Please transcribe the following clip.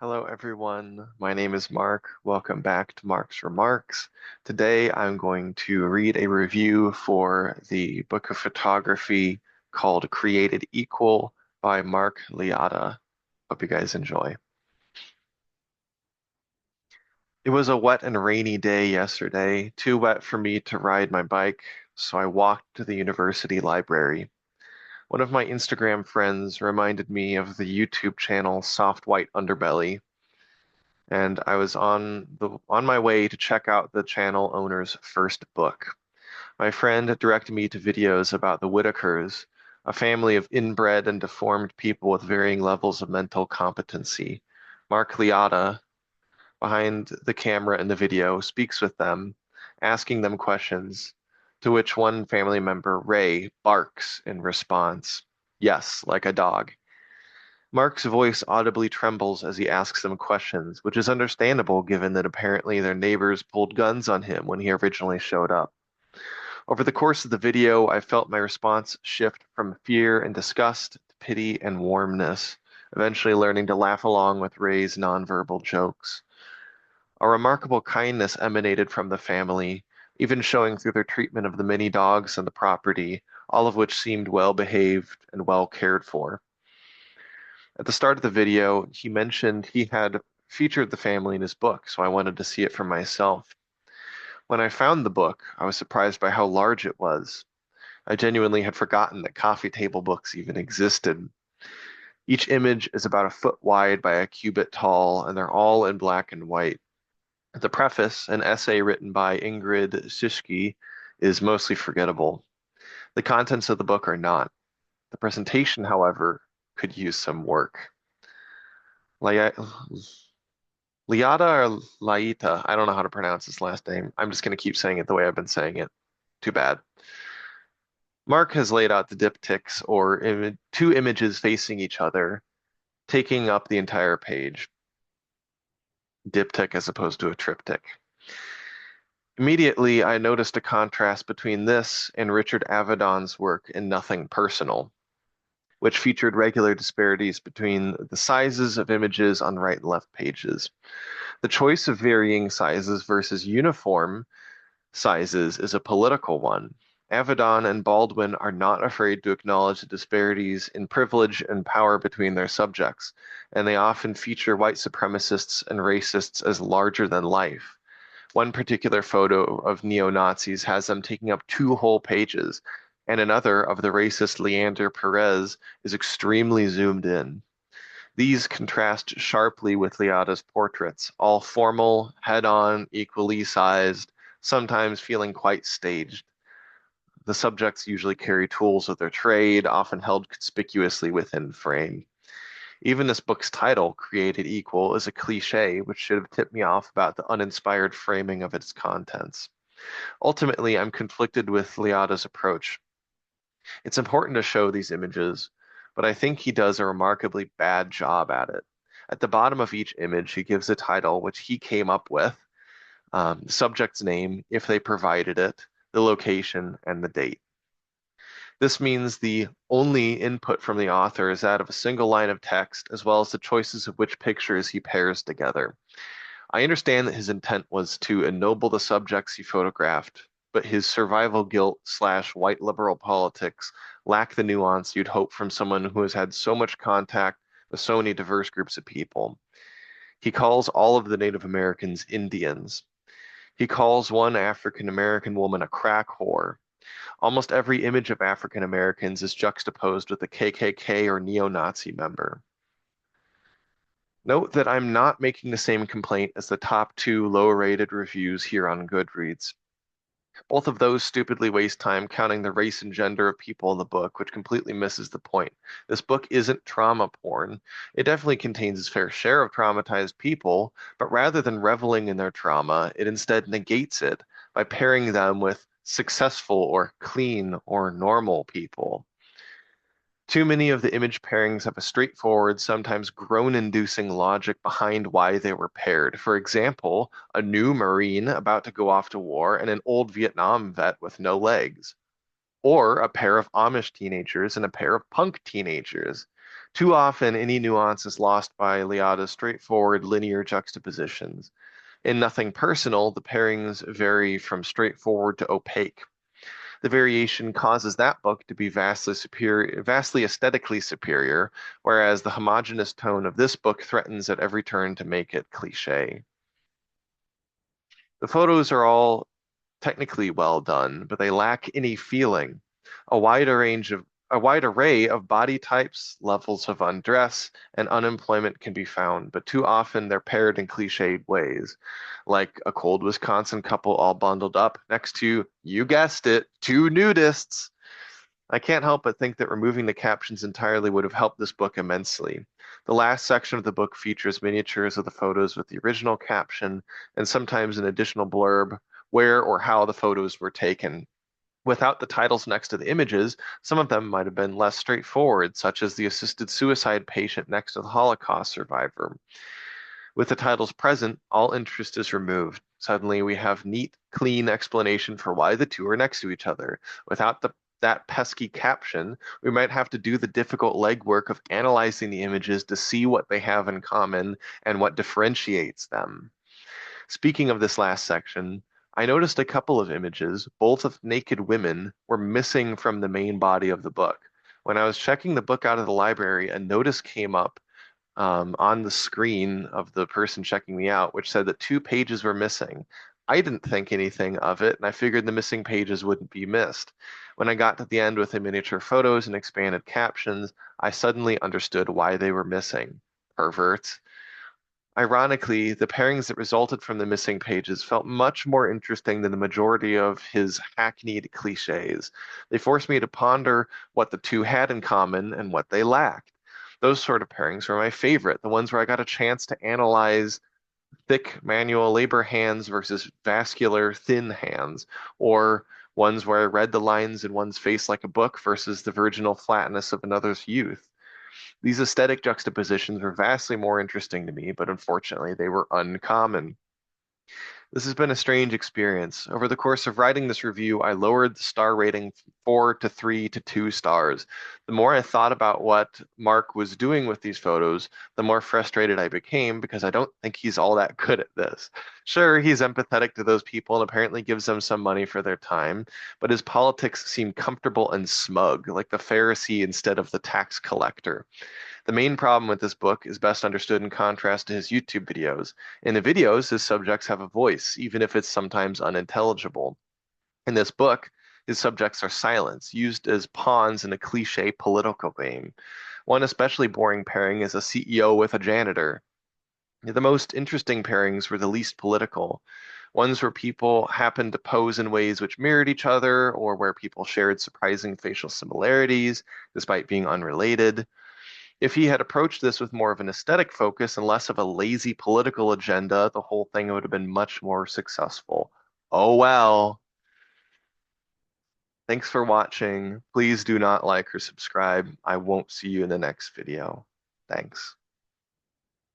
Hello, everyone. My name is Mark. Welcome back to Mark's Remarks. Today, I'm going to read a review for the book of photography called Created Equal by Mark Liata. Hope you guys enjoy. It was a wet and rainy day yesterday, too wet for me to ride my bike, so I walked to the university library. One of my Instagram friends reminded me of the YouTube channel Soft White Underbelly, and I was on my way to check out the channel owner's first book. My friend directed me to videos about the Whitakers, a family of inbred and deformed people with varying levels of mental competency. Mark Liata, behind the camera in the video, speaks with them, asking them questions, to which one family member, Ray, barks in response. Yes, like a dog. Mark's voice audibly trembles as he asks them questions, which is understandable given that apparently their neighbors pulled guns on him when he originally showed up. Over the course of the video, I felt my response shift from fear and disgust to pity and warmness, eventually learning to laugh along with Ray's nonverbal jokes. A remarkable kindness emanated from the family, even showing through their treatment of the many dogs on the property, all of which seemed well behaved and well cared for. At the start of the video, he mentioned he had featured the family in his book, so I wanted to see it for myself. When I found the book, I was surprised by how large it was. I genuinely had forgotten that coffee table books even existed. Each image is about a foot wide by a cubit tall, and they're all in black and white. The preface, an essay written by Ingrid Sischke, is mostly forgettable. The contents of the book are not. The presentation, however, could use some work. Li- Liata or Laita, I don't know how to pronounce his last name. I'm just going to keep saying it the way I've been saying it. Too bad. Mark has laid out the diptychs, or two images facing each other, taking up the entire page. Diptych as opposed to a triptych. Immediately, I noticed a contrast between this and Richard Avedon's work in Nothing Personal, which featured regular disparities between the sizes of images on right and left pages. The choice of varying sizes versus uniform sizes is a political one. Avedon and Baldwin are not afraid to acknowledge the disparities in privilege and power between their subjects, and they often feature white supremacists and racists as larger than life. One particular photo of neo-Nazis has them taking up two whole pages, and another of the racist Leander Perez is extremely zoomed in. These contrast sharply with Liata's portraits, all formal, head-on, equally sized, sometimes feeling quite staged. The subjects usually carry tools of their trade, often held conspicuously within frame. Even this book's title, Created Equal, is a cliche which should have tipped me off about the uninspired framing of its contents. Ultimately, I'm conflicted with Liata's approach. It's important to show these images, but I think he does a remarkably bad job at it. At the bottom of each image, he gives a title which he came up with, the subject's name, if they provided it, the location, and the date. This means the only input from the author is that of a single line of text, as well as the choices of which pictures he pairs together. I understand that his intent was to ennoble the subjects he photographed, but his survival guilt slash white liberal politics lack the nuance you'd hope from someone who has had so much contact with so many diverse groups of people. He calls all of the Native Americans Indians. He calls one African American woman a crack whore. Almost every image of African Americans is juxtaposed with a KKK or neo-Nazi member. Note that I'm not making the same complaint as the top two low-rated reviews here on Goodreads. Both of those stupidly waste time counting the race and gender of people in the book, which completely misses the point. This book isn't trauma porn. It definitely contains its fair share of traumatized people, but rather than reveling in their trauma, it instead negates it by pairing them with successful or clean or normal people. Too many of the image pairings have a straightforward, sometimes groan-inducing logic behind why they were paired. For example, a new Marine about to go off to war and an old Vietnam vet with no legs. Or a pair of Amish teenagers and a pair of punk teenagers. Too often, any nuance is lost by Liata's straightforward linear juxtapositions. In Nothing Personal, the pairings vary from straightforward to opaque. The variation causes that book to be vastly superior, vastly aesthetically superior, whereas the homogeneous tone of this book threatens at every turn to make it cliche. The photos are all technically well done, but they lack any feeling. A wide range of a wide array of body types, levels of undress, and unemployment can be found, but too often they're paired in cliched ways, like a cold Wisconsin couple all bundled up next to, you guessed it, two nudists. I can't help but think that removing the captions entirely would have helped this book immensely. The last section of the book features miniatures of the photos with the original caption and sometimes an additional blurb where or how the photos were taken. Without the titles next to the images, some of them might have been less straightforward, such as the assisted suicide patient next to the Holocaust survivor. With the titles present, all interest is removed. Suddenly, we have neat, clean explanation for why the two are next to each other. Without that pesky caption, we might have to do the difficult legwork of analyzing the images to see what they have in common and what differentiates them. Speaking of this last section, I noticed a couple of images, both of naked women, were missing from the main body of the book. When I was checking the book out of the library, a notice came up on the screen of the person checking me out, which said that two pages were missing. I didn't think anything of it, and I figured the missing pages wouldn't be missed. When I got to the end with the miniature photos and expanded captions, I suddenly understood why they were missing. Perverts. Ironically, the pairings that resulted from the missing pages felt much more interesting than the majority of his hackneyed cliches. They forced me to ponder what the two had in common and what they lacked. Those sort of pairings were my favorite, the ones where I got a chance to analyze thick manual labor hands versus vascular thin hands, or ones where I read the lines in one's face like a book versus the virginal flatness of another's youth. These aesthetic juxtapositions were vastly more interesting to me, but unfortunately they were uncommon. This has been a strange experience. Over the course of writing this review, I lowered the star rating from 4 to 3 to 2 stars. The more I thought about what Mark was doing with these photos, the more frustrated I became because I don't think he's all that good at this. Sure, he's empathetic to those people and apparently gives them some money for their time, but his politics seem comfortable and smug, like the Pharisee instead of the tax collector. The main problem with this book is best understood in contrast to his YouTube videos. In the videos, his subjects have a voice, even if it's sometimes unintelligible. In this book, his subjects are silent, used as pawns in a cliche political game. One especially boring pairing is a CEO with a janitor. The most interesting pairings were the least political. Ones where people happened to pose in ways which mirrored each other, or where people shared surprising facial similarities, despite being unrelated. If he had approached this with more of an aesthetic focus and less of a lazy political agenda, the whole thing would have been much more successful. Oh well. Thanks for watching. Please do not like or subscribe. I won't see you in the next video. Thanks.